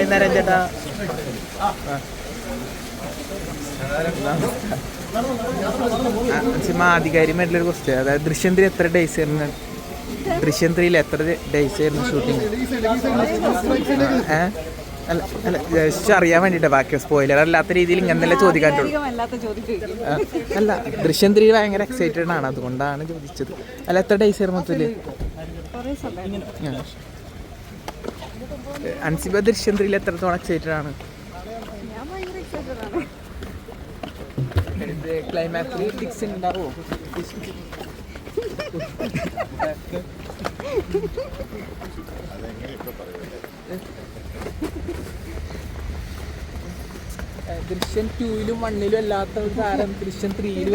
നരൻ ചേട്ടാ ആധികാരികമായിട്ടുള്ളൊരു ക്വസ്റ്റ്യൻ. അതായത് ദൃശ്യം 3 എത്ര ഡേയ്സ് ആയിരുന്നു? ദൃശ്യം 3 എത്ര ഡേയ്സ് ആയിരുന്നു ഷൂട്ടിങ്? അല്ല അല്ല ജസ്റ്റ് അറിയാൻ വേണ്ടിയിട്ട്, ബാക്കി സ്പോയിലർ അല്ലാത്ത രീതിയിൽ ഇങ്ങനെയല്ലേ ചോദിക്കാൻ പറ്റുള്ളൂ. അല്ല ദൃശ്യം 3 ഭയങ്കര എക്സൈറ്റഡ് ആണ്, അതുകൊണ്ടാണ് ചോദിച്ചത്. അല്ല എത്ര ഡേയ്സ് ആയിരുന്നു മൊത്തത്തിൽ? അൻസിബ ദൃശ്യം 3 എത്രത്തോളം എക്സൈറ്റഡ് ആണ്? ക്ലൈമാക്സിൽ ടിക്സ് ഉണ്ടാവുമോ? ദൃശ്യം 2-ലും 1-ലും അല്ലാത്ത ഒരു താരം ദൃശ്യം 3-ൽ